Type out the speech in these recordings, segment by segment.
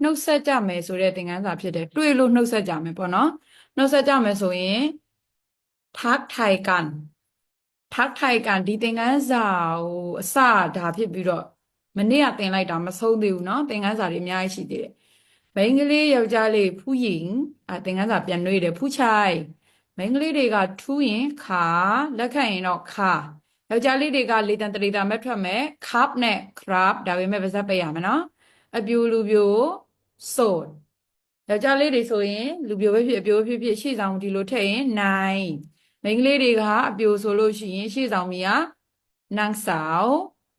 နှုတ်ဆက်ကြမယ်ဆိုတဲ့သင်ခန်းစာဖြစ်တယ်တွေ့လို့နှုတ်ဆက်ကြမယ်ပေါ့နော်နှုတ်ဆက်ကြမယ်ဆိုရင်ทักทายกันทักทายกันဒီသင်ခန်းစာကိုအစဒါဖြစ်ပြီးတော့မနေ့ကသင်လိုက်တာမဆုံးသေးဘူးเนาะသင်ခန်းစာတွေအများကြီးရှိသေးတယ်မိန်းကလေးယောက်ျားလေးဖူးရင်သင်ခန်းစာပြန်နှွေးတယ်ဖူးချိုင်မိန်းကလေးတွေကထူးရင်ခါလက်ခံရင်တော့ခါယောက်ျားလေးတွေကလေတံတရေတာမဲ့ထွက်မယ် cup နဲ့ crab ဒါပေမဲ့ပါဇက်ပိတ်ရမယ်เนาะအပြူလူပြိုဆို့ယောက်ျားလေးတွေဆိုရင်လူပြိုပဲဖြစ်အပြိုဖြစ်ရှေ့ဆောင်ဒီလိုထည့်ရင်နိုင်မိန်းကလေးတွေကအပြိုဆိုလို့ရှိရင်ရှေ့ဆောင်မီကနန်းဆောင်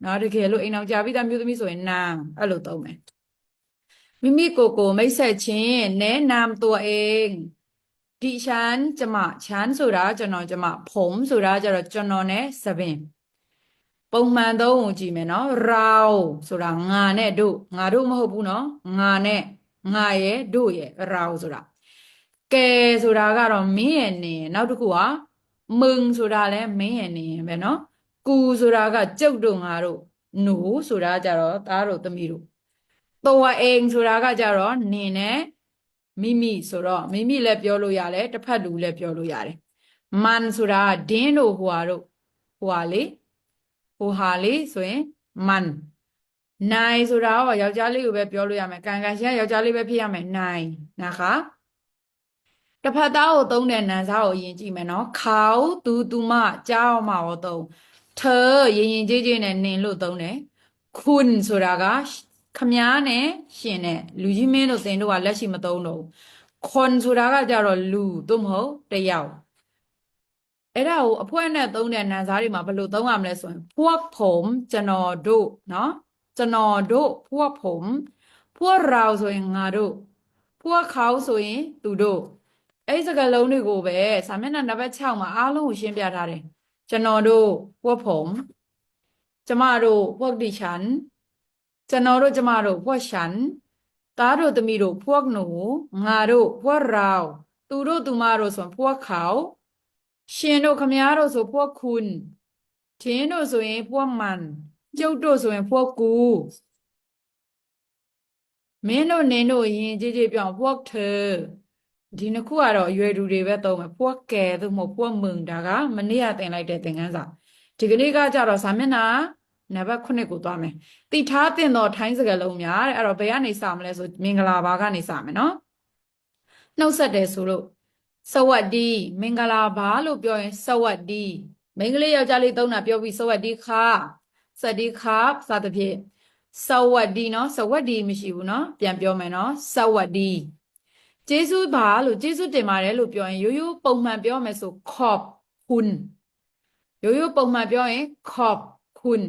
နော်တကယ်လို့အိမ်အောင်ကြာပြီးသားမျိုးသမီးဆိုရင်နန်းအဲ့လိုသုံးမယ်မိမိကိုမိတ်ဆက်ခြင်းแนะนำตัวเองดิฉันจะมาฉันဆိုတာကျွန်တော်จะมาผมဆိုတာကျတော့ကျွန်တော်နဲ့သပင်ပုံမှန်သုံးကိုကြည့်မယ်နော်เราဆိုတာငါနဲ့တို့ငါတို့မဟုတ်ဘူးနော်ငါနဲ့ငါရဲ့တို့ရဲ့เราဆိုတာကဲဆိုတာကတော့မင်းရဲ့နေနောက်တစ်ခုကมึงဆိုတာလည်းမင်းရဲ့နေပဲနော်ကူဆိုတာကကျုပ်တို့ငါတို့หนูဆိုတာကြတော့သားတို့သမီးတို့ตัวเองဆိုတာကကြတော့နင်နဲ့မိမိဆိုတော့မိမိလည်းပြောလို့ရတယ်တစ်ဖက်လူလည်းပြောလို့ရတယ်มันဆိုတာဒင်းတို့ဟွာတို့ဟွာလေဟိုဟာလေဆိုရင်มันနိုင်ဆိုတာကယောက်ျားလေးကိုပဲပြောလို့ရမယ်ကန်ရှင်ကယောက်ျားလေးပဲဖြစ်ရမယ်နိုင်นะคะတစ်ဖက်သားကိုသုံးတဲ့နာမ်စားကိုအရင်ကြည့်မယ်နော်เขาသူမကြောက်မှာကိုသုံးเธอရင်ကြေးကြေးနဲ့နင်လို့သုံးတယ်คุณဆိုတာကခမားနဲ့ရှင်နဲ့လူကြီးမင်းတို့သင်တို့ကလက်ရှိမသုံးတော့ဘူးခွန်ဆိုတာကကြတော့လူသို့မဟုတ်တယောက်အဲ့ဒါကိုအဖွဲနဲ့သုံးတဲ့နာမ်စားတွေမှာဘယ်လိုသုံးရမလဲဆိုရင်พวกผมကျွန်တော်တို့เนาะကျွန်တော်တို့พวกผมพวกเราဆိုရင်ငါတို့พวกเขาဆိုရင်သူတို့အဲ့ဒီစကားလုံးတွေကိုပဲစာမျက်နှာနံပါတ်6မှာအားလုံးကိုရှင်းပြထားတယ်ကျွန်တော်တို့พวกผมကျမတို့พวกดิฉันကျွန်တော်တို့ကျမတို့พวกฉันသားတို့သမီးတို့พวกหนูငါတို့พวกเราသူတို့သူမတို့ဆိုရင်พวกเขาရှင်တို့ခမည်းတော်ဆိုพวกคุณထင်းတို့ဆိုရင်พวกมันကျုပ်တို့ဆိုရင်พวกกูမင်းတို့နင်တို့ရင်ကြည်ကြည်ပြောင်းพวกเธอဒီနှစ်ခုကတော့အရွယ်တူတွေပဲသုံးမယ်พวกแกသို့မဟုတ်พวกมึงဒါကမနေ့ကသင်လိုက်တဲ့သင်ခန်းစာဒီကနေ့ကကြတော့စာမျက်နှာနံပါတ်9ကိုသွားမယ်တိထားတင်တော့ထိုင်းစကားလုံးများတဲ့အဲ့တော့ဘယ်ကနေစမလဲဆိုမင်္ဂလာပါကနေစမယ်နော်နှုတ်ဆက်တယ်ဆိုလို့สวัสดีမင်္ဂလာပါလို့ပြောရင်สวัสดีမိန်းကလေးယောက်ျားလေးသုံးတာပြောပြီးสวัสดีค่ะสวัสดีครับစသဖြင့်สวัสดีเนาะสวัสดีမရှိဘူးเนาะပြန်ပြောမယ်เนาะสวัสดีကျေးဇူးပါလို့ကျေးဇူးတင်ပါတယ်လို့ပြောရင်ရိုးရိုးပုံမှန်ပြောမယ်ဆိုขอบคุณရိုးရိုးပုံမှန်ပြောရင်ขอบคุณ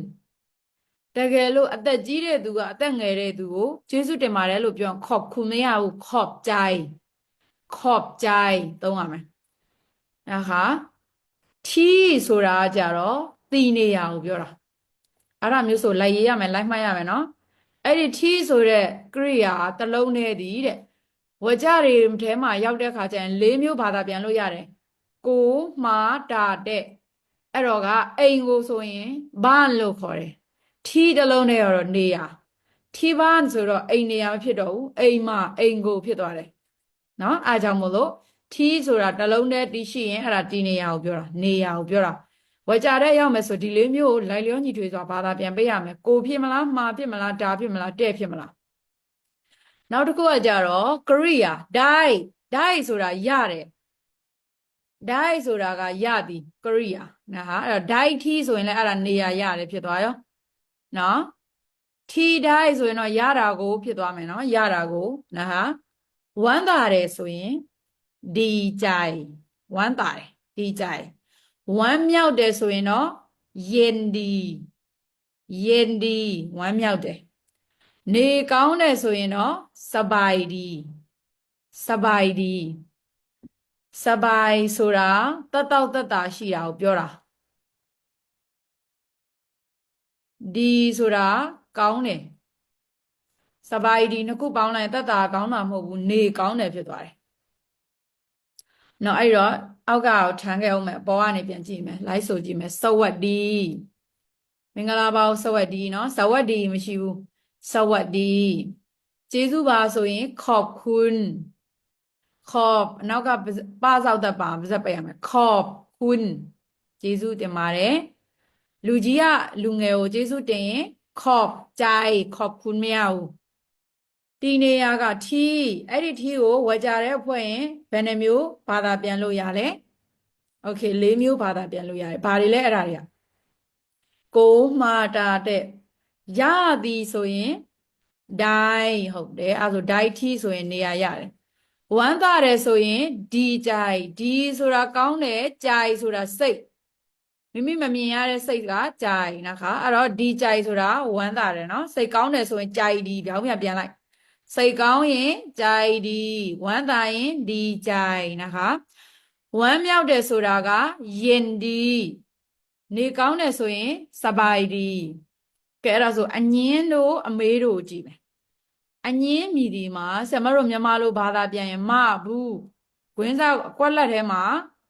တကယ်လို့အသက်ကြီးတဲ့သူကအသက်ငယ်တဲ့သူကိုကျေးဇူးတင်ပါတယ်လို့ပြောရင်ขอบคุณမရဘူးขอบใจขอบใจသုံးရမယ်นะคะที่ဆိုတာကြတော့တည်နေရကိုပြောတာအဲ့ဒါမျိုးဆိုလိုက်ရေးရမယ်လိုက်မှတ်ရမယ်နော်အဲ့ဒီที่ဆိုတဲ့ကရိယာတစ်လုံးနဲ့တည်တဲ့ဝကြတွေထဲမှာရောက်တဲ့ခါကျရင်၄မျိုးဘာသာပြန်လို့ရတယ်ကိုမှာတာတဲ့အဲ့တော့ကအိမ်ကိုဆိုရင်ဘာလို့ခေါ်တယ်ที่တစ်လုံးနဲ့တော့နေရที่บ้านဆိုတော့အိမ်နေရမဖြစ်တော့ဘူးအိမ်မှာအိမ်ကိုဖြစ်သွားတယ်နော်အားကြောင့်မို့လို့ที่ဆိုတာတစ်လုံးနဲ့တည်ရှိရင်အဲ့ဒါတည်နေရကိုပြောတာနေရကိုပြောတာဝကြတဲ့ရောက်မယ်ဆိုဒီ၄မျိုးကိုလိုက်လျောညီထွေစွာဘာသာပြန်ပေးရမယ်ကိုဖြစ်မလားမှာဖြစ်မလားဒါဖြစ်မလားတဲ့ဖြစ်မလားနောက်တစ်ခုကကြတော့ကရိယာဒိုင်ဆိုတာရတယ်ဒိုင်ဆိုတာကရသည်ကရိယာနော်ဟာအဲ့တော့ဒိုင်ထီဆိုရင်လည်းအဲ့ဒါနေရာရတယ်ဖြစ်သွားရောနော်ထီဒိုင်ဆိုရင်တော့ရတာကိုဖြစ်သွားမယ်နော်ရတာကိုနော်ဟာဝမ်းသာတယ်ဆိုရင်ဒီကြိုင်ဝမ်းသာတယ်ဒီကြိုင်ဝမ်းမြောက်တယ်ဆိုရင်တော့ယင်ဒီဝမ်းမြောက်တယ်နေကောင်းတယ်ဆိုရင်တော့စบายဒီစบายဆိုတာတက်တောက်တက်တာရှိတာကိုပြောတာဒီဆိုတာကောင်းတယ်စบายဒီနှစ်ခုပေါင်းလိုက်တက်တာကောင်းတာမဟုတ်ဘူးနေကောင်းတယ်ဖြစ်သွားတယ်နော်အဲ့တော့အောက်ကကိုထမ်းခဲ့အောင်မယ်အပေါ်ကနေပြန်ကြည့်မယ်လိုက်ဆိုကြည့်မယ်စวัสดีမင်္ဂလာပါစวัสดีနော်စวัสดีမရှိဘူးစวัสดี ကျေးဇူးပါဆိုရင်ခေါပခွန်းခေါပနောက်ကပါစောက်တတ်ပါပါဇက်ပိတ်ရမယ်ခေါပခွန်းကျေးဇူးတင်ပါတယ်လူကြီးကလူငယ်ကိုကျေးဇူးတင်ရင်ခေါပใจခေါပခွန်းမရဘူးဒီနေရာကထီအဲ့ဒီထီကိုဝကြတဲ့အဖွဲ့ရင်ဘယ်နှမျိုးဘာသာပြန်လို့ရလဲโอเค၄မျိုးဘာသာပြန်လို့ရတယ်ဘာတွေလဲအဲ့ဒါတွေကကိုမှားတာတဲ့ရသည်ဆိုရင်ဒိုင်ဟုတ်တယ်အဲ့ဆိုဒိုင်ထီဆိုရင်နေရာရတယ်ဝမ်းသာတယ်ဆိုရင်ဒီကြိုင်ဒီဆိုတာကောင်းတယ်ကြိုင်ဆိုတာစိတ်မိမိမမြင်ရတဲ့စိတ်ကကြိုင်นะคะအဲ့တော့ဒီကြိုင်ဆိုတာဝမ်းသာတယ်เนาะစိတ်ကောင်းတယ်ဆိုရင်ကြိုင်ဒီပြောင်းပြန်လိုက်စိတ်ကောင်းရင်ကြိုင်ဒီဝမ်းသာရင်ဒီကြိုင်นะคะဝမ်းမြောက်တယ်ဆိုတာကယင်ဒီနေကောင်းတယ်ဆိုရင်စပိုင်ဒီကဲအဲ့ဒါဆိုအငင်းတို့အမေးတို့ကြည့်မယ်အငင်းမြည်ဒီမှာဆရာမတို့မြန်မာလိုဘာသာပြန်ရင်မဘူးခွင်းစားကွက်လက်ထဲမှာ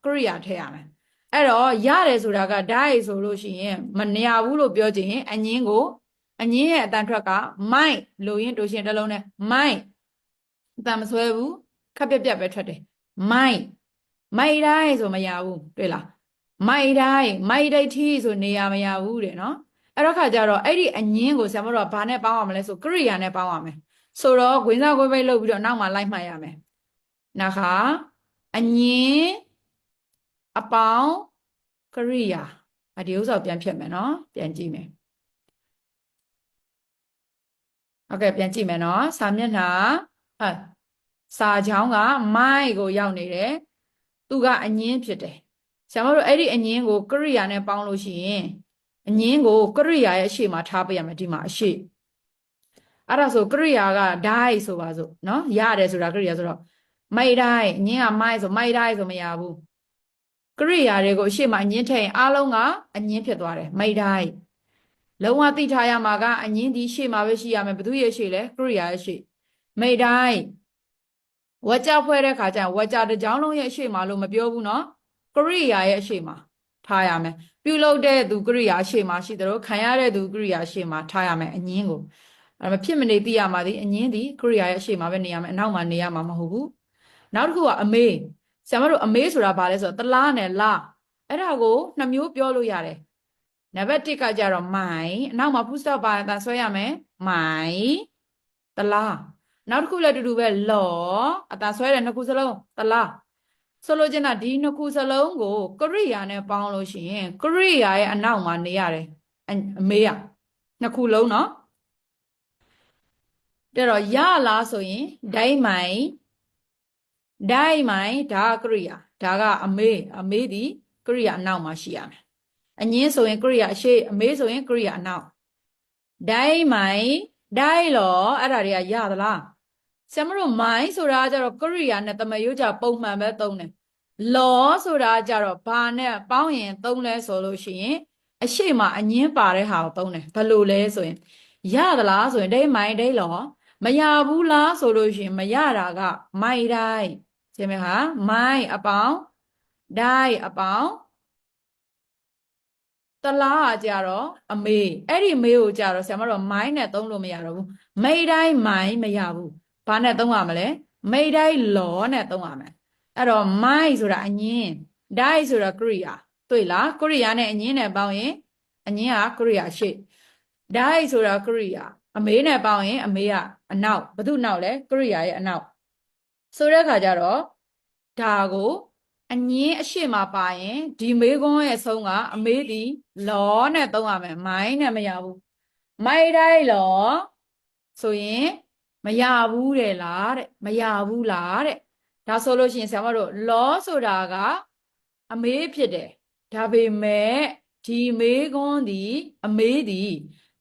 ကရိယာထည့်ရမယ်အဲ့တော့ရတယ်ဆိုတာကဓာတ်ရည်ဆိုလို့ရှိရင်မနေရဘူးလို့ပြောချင်ရင်အငင်းကိုအငင်းရဲ့အတန်ထွက်ကမိုက်လို့ရင်တို့ရှင်တစ်လုံးနဲ့မိုက်အတန်မဆွဲဘူးခက်ပြက်ပြက်ပဲထွက်တယ်မိုက်တိုင်းဆိုမရဘူးတွေ့လားမိုက်တိုင်းထီဆိုနေရမရဘူးတဲ့နော်အဲ့တော့ခါကျတော့အဲ့ဒီအငင်းကိုဆရာမတို့ကဘာနဲ့ပေါင်းရမလဲဆိုကရိယာနဲ့ပေါင်းရမယ်ဆိုတော့ခွင်းစားခွဲပိတ်လုပ်ပြီးတော့နောက်မှလိုက်မှတ်ရမယ်นะคะအငင်းအပေါင်းကရိယာဒီဥစ္စာပြန်ဖြတ်မယ်နော်ပြန်ကြည့်မယ်ဟုတ်ကဲ့ပြန်ကြည့်မယ်နော်စာမျက်နှာစာချောင်းကမိုက်ကိုရောက်နေတယ်သူကအငင်းဖြစ်တယ်ဆရာမတို့အဲ့ဒီအငင်းကိုကရိယာနဲ့ပေါင်းလို့ရှိရင်အငင်းကိုကရိယာရဲ့အရှိမထားပေးရမယ်ဒီမှာအရှိအဲ့ဒါဆိုကရိယာကဒိုင်ဆိုပါစို့နော်ရတယ်ဆိုတာကရိယာဆိုတော့မိုက်တိုင်းအငင်းကမိုက်ဆိုမိုက်တိုင်းဆိုမရဘူးကရိယာတွေကိုအရှိမအငင်းထည့်ရင်အားလုံးကအငင်းဖြစ်သွားတယ်မိုက်တိုင်းလုံးဝသိထားရမှာကအငင်းဒီရှေ့မှာပဲရှိရမယ်ဘယ်သူရဲ့ရှေ့လဲကရိယာရဲ့ရှေ့မိုက်တိုင်းဝကြဖွဲ့တဲ့ခါကျရင်ဝကြတစ်ကြောင်းလုံးရဲ့ရှေ့မှာလို့မပြောဘူးနော်ကရိယာရဲ့ရှေ့မှာထားရမယ်ပြုလုပ်တဲ့သူကရိယာရှေ့မှာရှိတယ်လို့ခံရတဲ့သူကရိယာရှေ့မှာထားရမယ်အငင်းကိုအဲ့မဖြစ်မနေသိရမှာဒီအငင်းဒီကရိယာရဲ့ရှေ့မှာပဲနေရမယ်အနောက်မှာနေရမှာမဟုတ်ဘူးနောက်တစ်ခုကအမေးဆရာမတို့အမေးဆိုတာဘာလဲဆိုတော့တလားနဲ့လားအဲ့ဒါကိုနှစ်မျိုးပြောလို့ရတယ်နံပါတ်1ကကြတော့မိုင်အနောက်မှာဖုစတော့ပါတာဆွဲရမယ်မိုင်တလားနောက်တစ်ခုလည်းတူတူပဲလောအတာဆွဲတယ်နှစ်ခုစလုံးတလားဆိုလိုချင်တာဒီနှစ်ခုစလုံးကိုကရိယာနဲ့ပေါင်းလို့ရှိရင်ကရိယာရဲ့အနောက်မှာနေရတယ်အမေးရနှစ်ခုလုံးနော်တဲ့တော့ရလားဆိုရင်ဒိုင်းမိုင်ဒါကရိယာဒါကအမေးဒီကရိယာအနောက်မှာရှိရမယ်အငင်းဆိုရင်ကရိယာအရှိအမေးဆိုရင်ကရိယာအနောက်ဒိုင်းမိုင်ဒိုင်းလောအဲ့ဒါတွေကရသလားဆရာမတို့မိုင်ဆိုတာကျတော့ကရိယာနဲ့တမယုတ်ကြပုံမှန်ပဲသုံးတယ်လောဆိုတာကြတော့ဘာနဲ့ပေါင်းရင်သုံးလဲဆိုလို့ရှိရင်အရှိမအငင်းပါတဲ့ဟာကိုသုံးတယ်ဘယ်လိုလဲဆိုရင်ရသလားဆိုရင်ဒိမိုင်ဒိလောမရဘူးလားဆိုလို့ရှိရင်မရတာကမိုင်တိုင်းရှင်းမဟာမိုင်အပေါင်းဒိုင်အပေါင်းတလားကြတော့အမေအဲ့ဒီမေကိုကြတော့ဆရာမတို့မိုင်းနဲ့သုံးလို့မရတော့ဘူးမိတိုင်းမိုင်းမရဘူးဘာနဲ့သုံးရမလဲမိတိုင်းလောနဲ့သုံးရမယ်အဲ့တော့မိုင်းဆိုတာအငင်းဒိုင်ဆိုတာကရိယာတွေ့လားကရိယာနဲ့အငင်းနဲ့ပေါင်းရင်အငင်းကကရိယာရှိဒိုင်ဆိုတာကရိယာအမေနဲ့ပေါင်းရင်အမေကအနောက်ဘသူနောက်လဲကရိယာရဲ့အနောက်ဆိုတဲ့အခါကျတော့ဒါကိုအငင်းအရှိမပါရင်ဒီမေးခွန်းရဲ့ဆုံးကအမေးဒီလောနဲ့သုံးရမယ်မိုင်းနဲ့မရဘူးမိုက်တိုင်းလောဆိုရင်မရဘူးတဲ့လားတဲ့မရဘူးလားတဲ့ဒါဆိုလို့ရှိရင်ဆရာမတို့လောဆိုတာကအမေးဖြစ်တယ်ဒါပေမဲ့ဒီမေးခွန်းဒီအမေးဒီ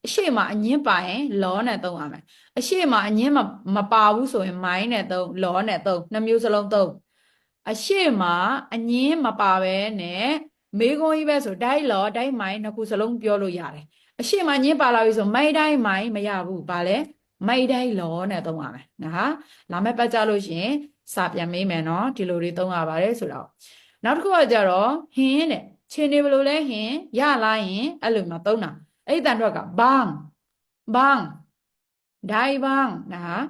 အရှိမအငင်းပါရင်လောနဲ့သုံးရမယ်အရှိမအငင်းမပါဘူးဆိုရင်မိုင်းနဲ့သုံးလောနဲ့သုံးနှစ်မျိုးစလုံးသုံးအရှိမအငင်းမပါပဲနဲ့မေးခွန်းကြီးပဲဆိုဒိုင်လောဒိုင်မိုင်းနှစ်ခုစလုံးပြောလို့ရတယ်အရှိမငင်းပါလာပြီဆိုမိုက်တိုင်းမိုင်းမရဘူးဗာလဲမိုက်တိုင်းလောနဲ့သုံးရမယ်နော်လာမယ့်ပတ်ကြလို့ရှိရင်စာပြန်မေးမယ်နော်ဒီလိုတွေသုံးရပါတယ်ဆိုတော့နောက်တစ်ခုကကြတော့ဟင်းတဲ့ချင်းနေဘလို့လဲဟင်းရလာရင်အဲ့လိုမှသုံးတာအဲ့ဒီတန်တော့ကဘန်းဒိုင်ဘန်းနော်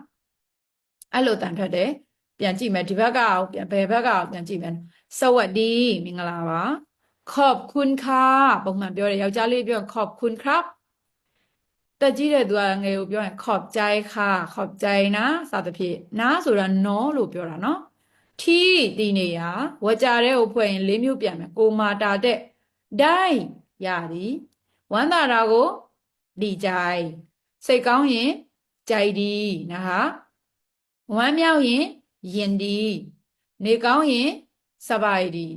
အဲ့လိုတန်ထွက်တယ်ပြန်ကြည့်မယ်ဒီဘက်ကအောင်ပြန်ဘယ်ဘက်ကအောင်ပြန်ကြည့်မယ်စวัสดีမင်္ဂလာပါขอบคุณค่ะပုံမှန်ပြောတယ်ယောက်ျားလေးပြောขอบคุณครับတက်ကြီးတဲ့သူကငယ်ကိုပြောရင်ขอบใจค่ะขอบใจนะစသဖြင့်နားဆိုတာနော်လို့ပြောတာနော်ထီတီနေရဝကြတဲ့ကိုဖွဲ့ရင်၄မျိုးပြန်မယ်ကိုမာတာတဲ့ဒိုင်ရသည်ဝမ်းသာတာကိုဒီကြိုင်စိတ်ကောင်းရင်ကြိုက်ဒီนะคะဝမ်းမြောက်ရင်ရင်ဒီနေကောင်းရင်စบายဒီ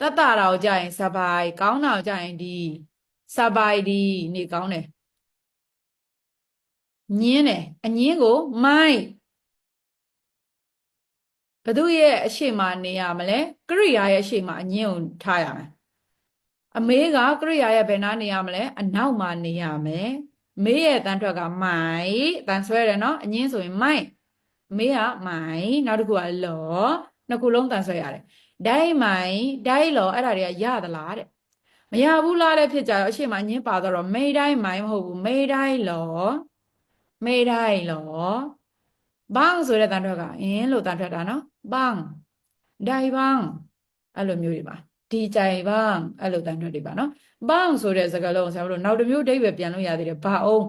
တတ်တာတော့ကြရင်စบายကောင်းတာကြရင်ဒီစบายဒီနေကောင်းတယ်ညင်းတယ်အညင်းကိုမိုက်ဘသူရဲ့အရှိမနေရမလဲကရိယာရဲ့အရှိမအညင်းကိုထားရမယ်အမေးကကရိယာရဲ့ဘယ်နာနေရမလဲအနောက်မှာနေရမယ်မေးရဲ့တန်းထွက်ကမိုက်တန်းဆွဲတယ်နော်အညင်းဆိုရင်မိုက်မေးကမိုင်နောက်တစ်ခုကလောနှစ်ခုလုံးတန်ဆွဲရတယ်ဒိုင်မိုင်ဒိုင်လောအဲ့ဒါတွေကရသလားတဲ့မရဘူးလားတဲ့ဖြစ်ကြတော့အရှိမညင်းပါတော့မေးဒိုင်မိုင်မဟုတ်ဘူးမေးဒိုင်လောမေးဒိုင်လောဘန်းဆိုတဲ့တန်ထွက်ကလို့တန်ထွက်တာနော်ဘန်းဒိုင်ဘန်းအဲ့လိုမျိုးတွေပါဒီကြိုင်ဘန်းအဲ့လိုတန်ထွက်တွေပါနော်ဘန်းဆိုတဲ့စကားလုံးဆရာတို့နောက်တစ်မျိုးအဓိပ္ပာယ်ပြန်လို့ရသေးတယ်ဘာအောင်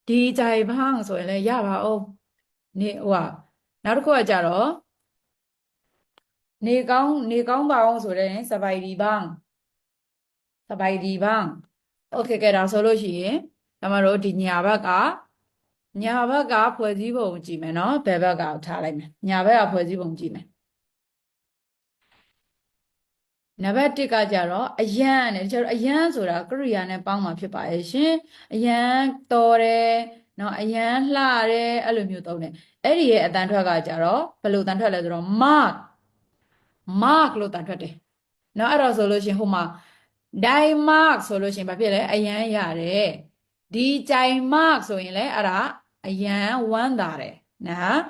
ဒီကြိုင်ဘန်းဆိုရင်လည်းရပါအောင်နေဟိုကနောက်တစ်ခုကကြတော့နေကောင်းပါအောင်ဆိုတဲ့စပိုင်ဒီဘန်းစပိုင်ဒီဘန်းโอเคကဲဒါဆိုလို့ရှိရင်ကျွန်တော်တို့ဒီညာဘက်ကဖွဲ့စည်းပုံကြည့်မယ်နော်ဘယ်ဘက်ကထားလိုက်မယ်ညာဘက်ကဖွဲ့စည်းပုံကြည့်မယ်နံပါတ်1ကကြတော့အယံနဲ့တချို့အယံဆိုတာကရိယာနဲ့ပေါင်းမှာဖြစ်ပါရဲ့ရှင်အယံတော်တယ်နော်အယံလှတယ်အဲ့လိုမျိုးသုံးတယ်အဲ့ဒီရဲ့အတန်ထွက်ကကြတော့ဘယ်လိုတန်ထွက်လဲဆိုတော့ mark လို့တန်ထွက်တယ်နော်အဲ့တော့ဆိုလို့ရှင်ဟိုမှာ die mark ဆိုလို့ရှင်ဘာဖြစ်လဲအယံရတယ်ဒီကြိုင် mark ဆိုရင်လည်းအဲ့ဒါအယံဝမ်းသာတယ်နော်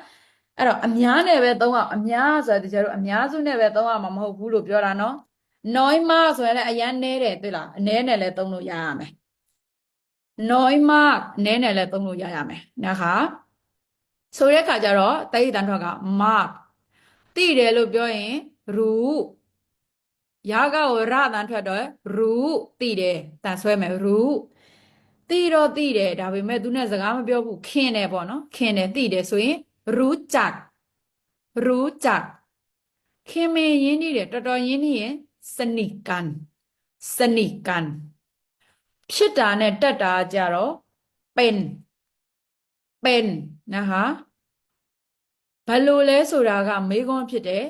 အဲ့တော့အများနဲ့ပဲသုံးအောင်အများဆိုတာတချို့အများစုနဲ့ပဲသုံးအောင်မဟုတ်ဘူးလို့ပြောတာနော်nói mark ဆိုရင်လည်းအရန်နဲတယ်တွေ့လားအနဲနဲ့လည်းသုံးလို့ရရမယ် nói mark နဲနဲ့လည်းသုံးလို့ရရမယ်นะคะဆိုတဲ့အခါကျတော့တိတ်တန်ထွက်က mark တိတယ်လို့ပြောရင်ရူရာကကိုရတန်ထွက်တော့ရူတိတယ်တန်ဆွဲမယ်ရူတိတော့တိတယ်ဒါပေမဲ့သူနဲ့စကားမပြောဘူးခင်တယ်ပေါ့နော်ခင်တယ်တိတယ်ဆိုရင်ရူจักခင်မင်းရင်းနေတယ်တော်တော်ရင်းနေရင်สนิทกันဖြစ်တာနဲ့တက်တာကြတော့เป็นนะคะဘယ်လိုလဲဆိုတာကမေးခွန်းဖြစ်တယ်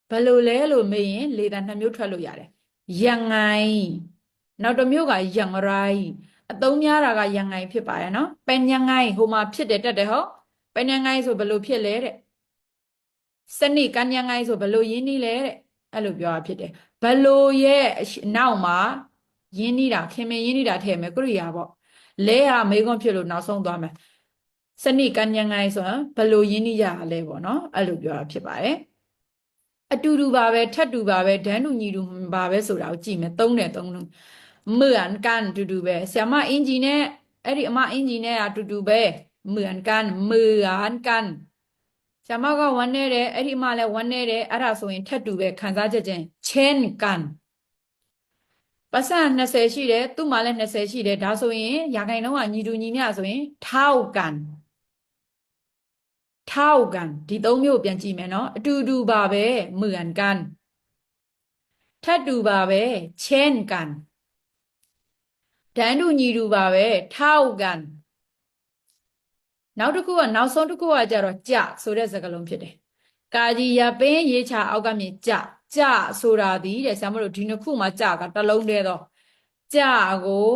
ဘယ်လိုလဲလို့မေးရင်လေသံနှစ်မျိုးထွက်လို့ရတယ်ยังไงနောက်တစ်မျိုးကយ៉ាងไรအသုံးများတာကยังไงဖြစ်ပါရဲ့နော်เป็นยังไงဟိုမှာဖြစ်တယ်တက်တယ်ဟုတ်เป็นยังไงဆိုဘယ်လိုဖြစ်လဲတဲ့စနစ်กันยังไงဆိုဘယ်လိုရင်းနှီးလဲတဲ့အဲ့လိုပြောတာဖြစ်တယ်ဘယ်လိုရဲ့နောက်မှာရင်းနှီးတာခင်မင်ရင်းနှီးတာထည့်မယ်ကရိယာပေါ့လဲဟာမေးခွန်းဖြစ်လို့နောက်ဆုံးသွားမယ်စနစ်กันยังไงဆိုရင်ဘယ်လိုရင်းနှီးကြရလဲပေါ့နော်အဲ့လိုပြောတာဖြစ်ပါတယ်အတူတူပါပဲထပ်တူပါပဲဒန်းတူညီတူပါပဲဆိုတာကိုကြည့်မယ်သုံးတယ်เหมือนกันတူတူပဲဆရာမအင်ဂျီနဲ့အဲ့ဒီအမအင်ဂျီနဲ့အတူတူပဲเหมือนกันဆရာမကဝမ်းနေတယ်အဲ့ဒီအမလည်းဝမ်းနေတယ်အဲ့ဒါဆိုရင်ထပ်တူပဲခံစားချက်ချင်းချင်းကန်ပတ်စံ20ရှိတယ်သူ့မှာလည်း20ရှိတယ်ဒါဆိုရင်ရာခိုင်နှုန်းကညီတူညီမျှဆိုရင်ထောက်ကန်ဒီသုံးမျိုးပြန်ကြည့်မယ်နော်အတူတူပါပဲเหมือนกันထပ်တူပါပဲเช่นกันတန်းတူညီတူပါပဲထောက်ကန်နောက်တစ်ခုကနောက်ဆုံးတစ်ခုကကြတော့ကြဆိုတဲ့စကားလုံးဖြစ်တယ်ကာကြီးရပင်းရေးချအောက်ကမြင်ကြဆိုတာဒီတဲ့ဆရာမတို့ဒီနှစ်ခုမှာကြကတစ်လုံးတည်းတော့ကြကို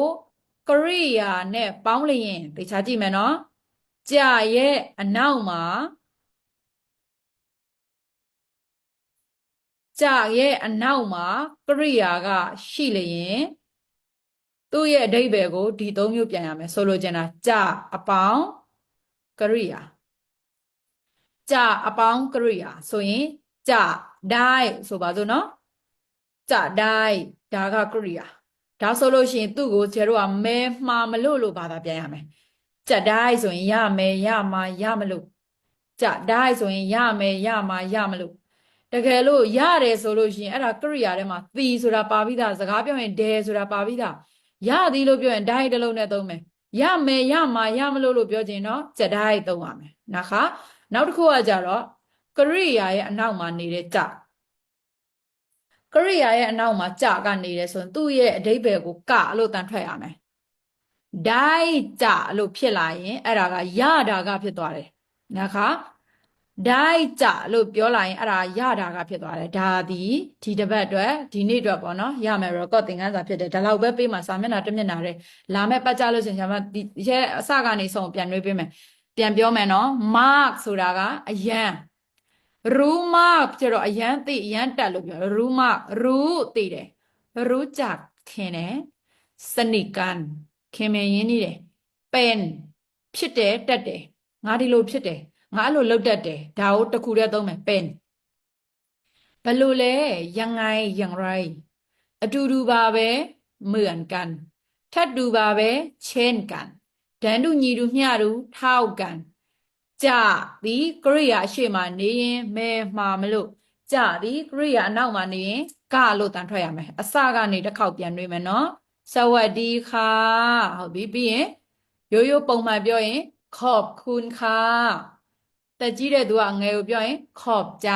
ကရိယာနဲ့ပေါင်းလျင်သိချာကြည့်မယ်နော်ကြရဲ့အနောက်မှာကရိယာကရှိလျင်သူ့ရဲ့အဓိပ္ပာယ်ကိုဒီသုံးမျိုးပြန်ရမယ်ဆိုလိုချင်တာကြအပေါင်းကရိယာကြအပေါင်းကရိယာဆိုရင်ကြဒိုင်ဆိုပါစို့နော်ကြဒိုင်ဒါကကရိယာဒါဆိုလို့ရှိရင်သူ့ကိုကျတို့ကမဲမှားမလို့ဘာသာပြန်ရမယ် จะได้ဆိုရင်ရမယ်ရမှာရမလို့จะได้ဆိုရင်ရမယ်ရမှာရမလို့တကယ်လို့ရတယ်ဆိုလို့ရှိရင်အဲ့ဒါကရိယာထဲမှာသီဆိုတာပါပြီးသားစကားပြောရင်ဒဲဆိုတာပါပြီးသားရသည်လို့ပြောရင်ဒိုင်းတစ်လုံးနဲ့သုံးမယ်ရမယ်ရမှာရမလို့လို့ပြောချင်တော့จะได้သုံးရမယ်นะคะနောက်တစ်ခုကကြတော့ကရိယာရဲ့အနောက်မှာနေတဲ့จะကရိယာရဲ့အနောက်မှာจะကနေတယ်ဆိုရင်သူ့ရဲ့အဓိပ္ပာယ်ကိုကလို့တန်ထွက်ရမယ်ဒိုင်းจะလို့ဖြစ်လာရင်အဲ့ဒါကရတာကဖြစ်သွားတယ်นะคะဒိုင်းจะလို့ပြောလာရင်အဲ့ဒါရတာကဖြစ်သွားတယ်ဒါဒီတစ်ပတ်အတွက်ဒီနေ့အတွက်ပေါ့နော်ရမယ် record သင်ခန်းစာဖြစ်တယ်ဒါလောက်ပဲပေးမှာစာမျက်နှာတစ်မျက်နှာတည်းလာမဲ့ပတ်ကြလို့ရှင်ကျွန်မဒီရဲ့အစကနေဆုံးပြန်နှွေးပေးမယ်ပြန်ပြောမယ်နော် mark ဆိုတာကအယံ รู้มากကျတော့အယံသိအယံတက်လို့ပြောรู้มากรู้သိတယ်รู้จักခင်တယ်สนิทกันခင်မင်ရင်းနေတယ်เป็นဖြစ်တယ်တက်တယ်ငါဒီလိုဖြစ်တယ်ငါအဲ့လိုလုပ်တတ်တယ်ဒါကိုတစ်ခုတည်းသုံးမယ်เป็นဘယ်လိုလဲยังไงอย่างไรအတူတူပါပဲเหมือนกันထပ်တူပါပဲเช่นกันတန်းတူညီတူမျှတူเท่ากันจะဒီကရိယာအရှိမနေရင်မဲမှာမလို့จะဒီကရိယာအနောက်မှာနေရင်ကလို့တန်ထွက်ရမယ်အစကနေတစ်ခေါက်ပြန်နှွေးမယ်နော်สวัสดีค่ะဟုတ်ပြီပြီးရင်ရိုးရိုးပုံမှန်ပြောရင်ขอบคุณค่ะတက်ကြီးတဲ့သူကငယ်ကိုပြောရင်ขอบใจ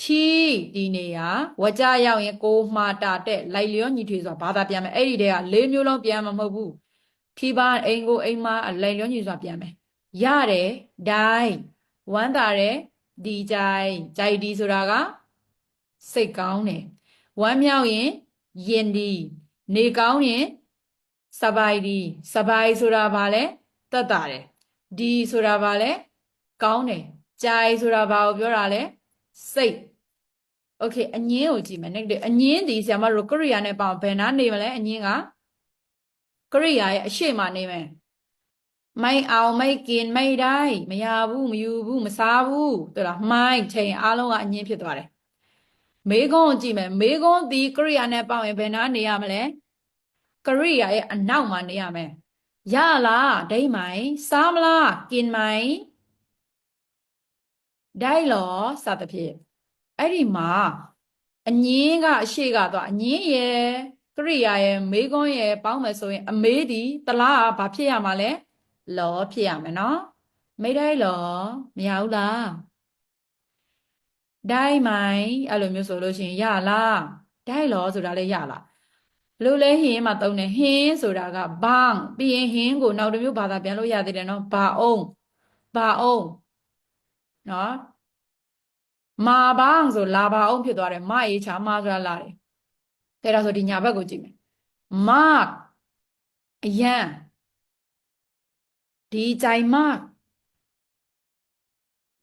ที่ဒီနေရာဝကြရောက်ရင်ကိုမှာတာတဲ့လိုက်လျောညီထွေဆိုတာဘာသာပြန်မယ်အဲ့ဒီတည်းက၄မျိုးလုံးပြန်မှာမဟုတ်ဘူးခီးပါအိမ်ကိုအိမ်မှာလိုက်လျောညီဆိုတာပြန်မယ်ရတယ်ဒိုင်းဝမ်းသာတယ်ဒီကြိုင်ကြိုက်ဒီဆိုတာကစိတ်ကောင်းတယ်ဝမ်းမြောက်ရင်ရင်ဒီနေကောင်းရင်စပိုင်ဒီစပိုင်ဆိုတာဘာလဲတက်တာတယ်ဒီဆိုတာဘာလဲကောင်းတယ်ကြိုင်ဆိုတာဘာကိုပြောတာလဲစိတ်โอเคအငင်းကိုကြည့်မယ်negativeအငင်းဒီဆရာမတို့ကရိယာနဲ့ပေါင်းဘယ်နာနေမလဲအငင်းကကရိယာရဲ့အရှိမနေမယ်ไม่เอาไม่กินไม่ได้မရဘူးမယူဘူးမစားဘူးတို့လားမိုင်းချိန်အားလုံးကအငင်းဖြစ်သွားတယ်မေကုန်းကိုကြည့်မယ်မေကုန်းဒီကရိယာနဲ့ပေါင်းရင်ဘယ်နာနေရမလဲကရိယာရဲ့အနောက်မှာနေရမယ်ရလားဒိမ့်မိုင်စားမလားกินไหมได้เหรอစသဖြင့်အဲ့ဒီမှာအငင်းကအရှိကတော့အငင်းရဲ့ကရိယာရဲ့မေကုန်းရဲ့ပေါင်းမယ်ဆိုရင်အမေးဒီတလားကဘာဖြစ်ရမှာလဲလောဖြစ်ရမယ်နော်ไม่ได้เหรอမရဘူးလားได้ไหมအဲ့လိုမျိုးဆိုလို့ရှိရင်ရလားได้เหรอဆိုတာလည်းရလားဘလို့လဲဟင်းမှာသုံးတယ်ဟင်းဆိုတာကဘန်းပြီးရင်ဟင်းကိုနောက်တစ်မျိုးဘာသာပြန်လို့ရသေးတယ်နော်ဘာအောင်နော်မာဘန်းဆိုလာဘာအောင်ဖြစ်သွားတယ်မအေးချာမာဆိုတာလာတယ်ဒါဆိုဒီညာဘက်ကိုကြည့်မယ်မအယံดีใจมาก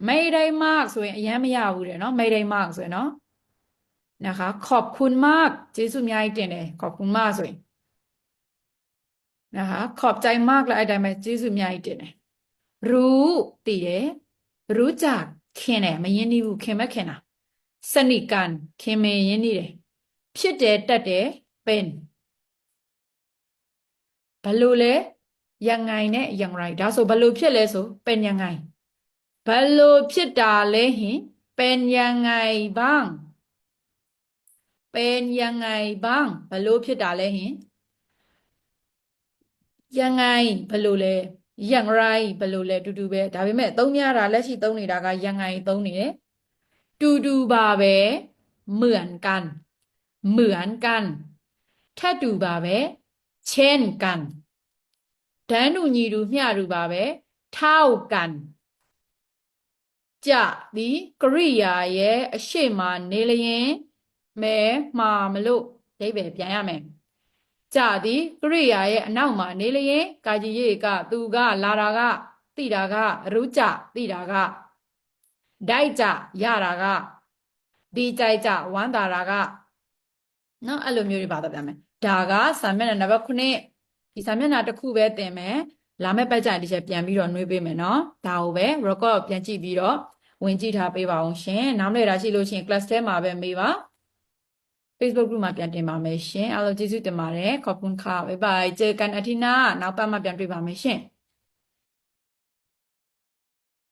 ไม่ได้มากဆိုရင်အရင်မရဘူးတဲ့เนาะไม่ได้มากဆိုရင်เนาะนะคะขอบคุณมากကျေးဇူးအများကြီးတင်တယ်ขอบคุณมากဆိုရင်นะคะขอบใจมากแล้วအဲ့တိုင်းပဲကျေးဇူးအများကြီးတင်တယ်รู้သိတယ်รู้จักခင်တယ်မရင်းနှီးဘူးခင်မဲ့ခင်တာสนิทกันခင်မင်ရင်းနှီးတယ်ဖြစ်တယ်တက်တယ်เป็นဘယ်လိုလဲยังไงနဲ့อย่างไรဒါဆိုဘယ်လိုဖြစ်လဲဆိုเป็นยังไงဘယ်လိုဖြစ်တာလဲဟင်เป็นยังไงบ้างเป็นยังไงบ้างဘယ်လိုဖြစ်တာလဲဟင်ยังไงဘယ်လိုလဲอย่างไรဘယ်လိုလဲတူတူပဲဒါပေမဲ့သုံးများတာလက်ရှိသုံးနေတာကยังไงသုံးနေတယ်တူတူပါပဲเหมือนกันเหมือนกันထပ်တူပါပဲเช่นกันတန်းတူညီတူမျှတူပါပဲเท่ากันจะဒီကရိယာရဲ့အရှိမနေလျင်မဲမှာမလို့ဒိဗ္ဗေပြန်ရမယ်จะဒီကရိယာရဲ့အနောက်မှာနေလျင်ကာကြီးရေကသူကလာတာကသိတာကရူးကြသိတာကဒိုက်ကြရတာကဒီကြိုက်ကြဝမ်းသာတာကနော်အဲ့လိုမျိုးတွေပါတော့ပြန်မယ်ဒါကစာမျက်နှာနံပါတ်9ဒီစာမျက်နှာတစ်ခုပဲသင်မယ်လာမယ့်ပတ်ကြရင်ဒီချက်ပြန်ပြီးတော့နှွေးပေးမယ်နော်ဒါကိုပဲ record ပြန်ကြည့်ပြီးတော့ဝင်ကြည့်ထားပေးပါအောင်ရှင်နောက်နေ့တာရှိလို့ရှိရင် class ထဲမှာပဲမေးပါ Facebook group မှာပြန်တင်ပါမယ်ရှင်အားလုံးကျေးဇူးတင်ပါတယ်ขอบคุณค่ะบ๊ายบายเจอกันอาทิตย์หน้าနောက်ပတ်မှာပြန်တွေ့ပါမယ်ရှင်